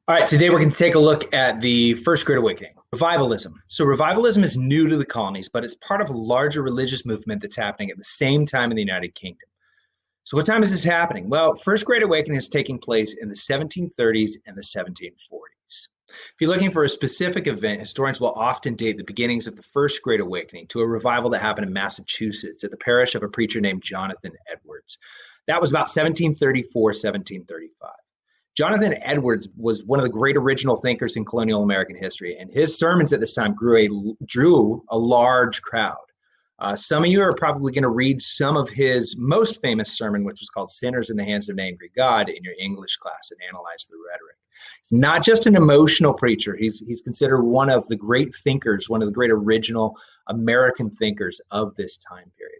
All right, today we're going to take a look at the First Great Awakening, revivalism. So, revivalism is new to the colonies, but it's part of a larger religious movement that's happening at the same time in the United Kingdom. So, what time is this happening? Well, First Great Awakening is taking place in the 1730s and the 1740s. If you're looking for a specific event, historians will often date the beginnings of the First Great Awakening to a revival that happened in Massachusetts at the parish of a preacher named Jonathan Edwards. That was about 1734, 1735. Jonathan Edwards was one of the great original thinkers in colonial American history, and his sermons at this time drew a large crowd. Some of you are probably going to read some of his most famous sermon, which was called Sinners in the Hands of an Angry God, in your English class and Analyze the Rhetoric. He's not just an emotional preacher. He's considered one of the great thinkers, one of the great original American thinkers of this time period.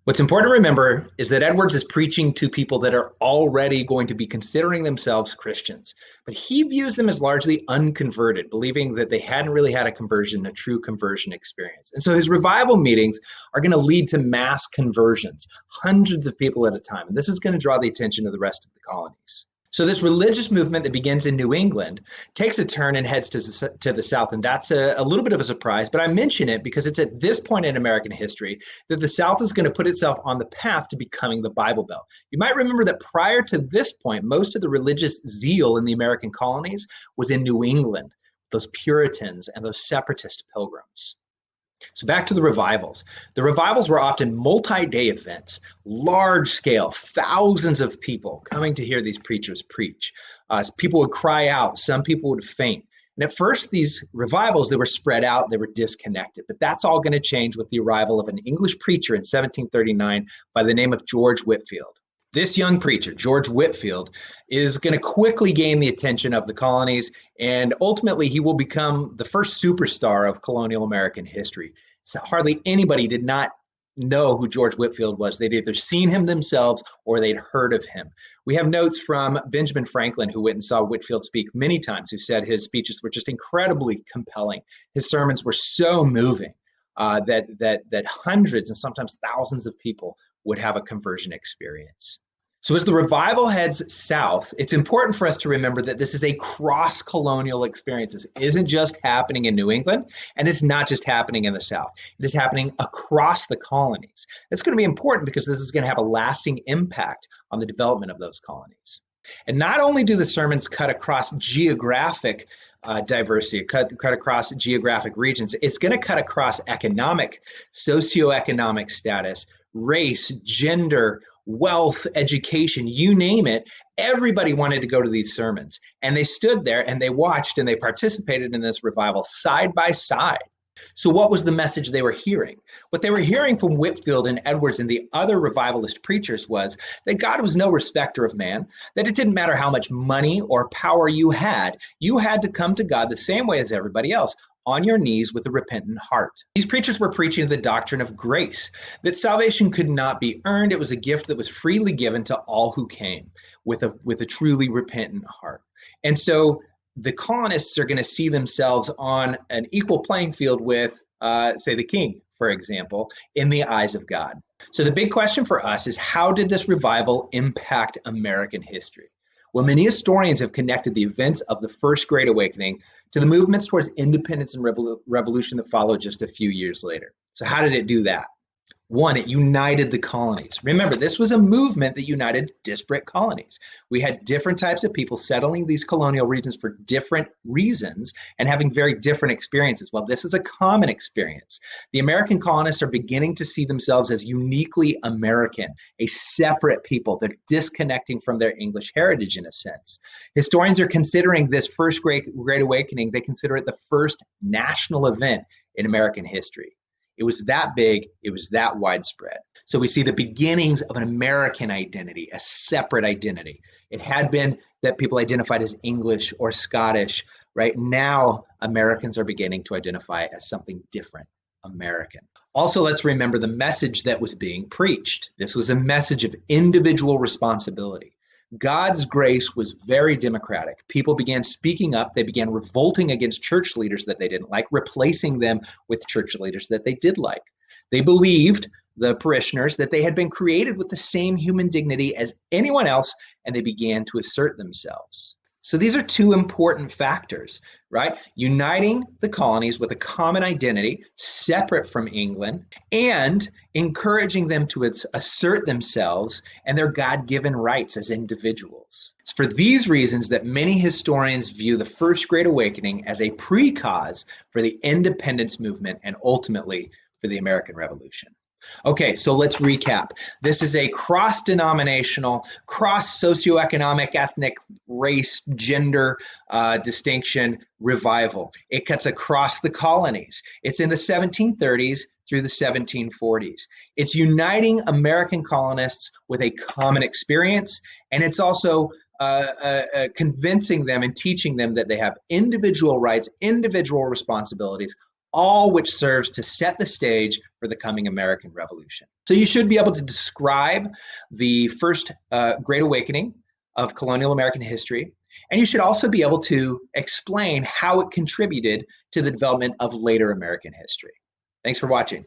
What's important to remember is that Edwards is preaching to people that are already going to be considering themselves Christians, but he views them as largely unconverted, believing that they hadn't really had a conversion, a true conversion experience. And so his revival meetings are going to lead to mass conversions, hundreds of people at a time. And this is going to draw the attention of the rest of the colonies. So this religious movement that begins in New England takes a turn and heads to the South. And that's a little bit of a surprise, but I mention it because it's at this point in American history that the South is going to put itself on the path to becoming the Bible Belt. You might remember that prior to this point, most of the religious zeal in the American colonies was in New England, those Puritans and those separatist pilgrims. So back to the revivals. The revivals were often multi-day events, large scale, thousands of people coming to hear these preachers preach. People would cry out, some people would faint. And at first, these revivals, they were spread out, they were disconnected. But that's all going to change with the arrival of an English preacher in 1739 by the name of George Whitefield. This young preacher, George Whitefield, is going to quickly gain the attention of the colonies, and ultimately he will become the first superstar of colonial American history. So hardly anybody did not know who George Whitefield was. They'd either seen him themselves or they'd heard of him. We have notes from Benjamin Franklin, who went and saw Whitefield speak many times, who said his speeches were just incredibly compelling. His sermons were so moving that hundreds and sometimes thousands of people would have a conversion experience. So as the revival heads south, it's important for us to remember that this is a cross-colonial experience. This isn't just happening in New England, and it's not just happening in the South. It is happening across the colonies. It's going to be important because this is going to have a lasting impact on the development of those colonies. And not only do the sermons cut across geographic diversity, cut across geographic regions, it's going to cut across economic, socioeconomic status, race, gender, wealth, education, you name it. Everybody wanted to go to these sermons, and they stood there and they watched and they participated in this revival side by side. So what was the message they were hearing? What they were hearing from Whitefield and Edwards and the other revivalist preachers was that God was no respecter of man, that it didn't matter how much money or power you had to come to God the same way as everybody else, on your knees with a repentant heart. These preachers were preaching the doctrine of grace, that salvation could not be earned. It was a gift that was freely given to all who came with a truly repentant heart. And so the colonists are going to see themselves on an equal playing field with, say, the king, for example, in the eyes of God. So the big question for us is, how did this revival impact American history? Well, many historians have connected the events of the First Great Awakening to the movements towards independence and revolution that followed just a few years later. So how did it do that? One, it united the colonies. Remember, this was a movement that united disparate colonies. We had different types of people settling these colonial regions for different reasons and having very different experiences. Well, this is a common experience. The American colonists are beginning to see themselves as uniquely American, a separate people. They're disconnecting from their English heritage in a sense. Historians are considering this First Great Awakening, they consider it the first national event in American history. It was that big, it was that widespread. So we see the beginnings of an American identity, a separate identity. It had been that people identified as English or Scottish, right? Now Americans are beginning to identify as something different, American. Also, let's remember the message that was being preached. This was a message of individual responsibility. God's grace was very democratic. People began speaking up. They began revolting against church leaders that they didn't like, replacing them with church leaders that they did like. They believed, the parishioners, that they had been created with the same human dignity as anyone else, and they began to assert themselves. So these are two important factors, right? Uniting the colonies with a common identity, separate from England, and encouraging them to assert themselves and their God-given rights as individuals. It's for these reasons that many historians view the First Great Awakening as a pre-cause for the independence movement and ultimately for the American Revolution. Okay, so let's recap. This is a cross-denominational, cross-socioeconomic, ethnic, race, gender distinction revival. It cuts across the colonies. It's in the 1730s through the 1740s. It's uniting American colonists with a common experience, and it's also convincing them and teaching them that they have individual rights, individual responsibilities, all which serves to set the stage for the coming American Revolution. So you should be able to describe the first Great Awakening of colonial American history, and you should also be able to explain how it contributed to the development of later American history. Thanks for watching.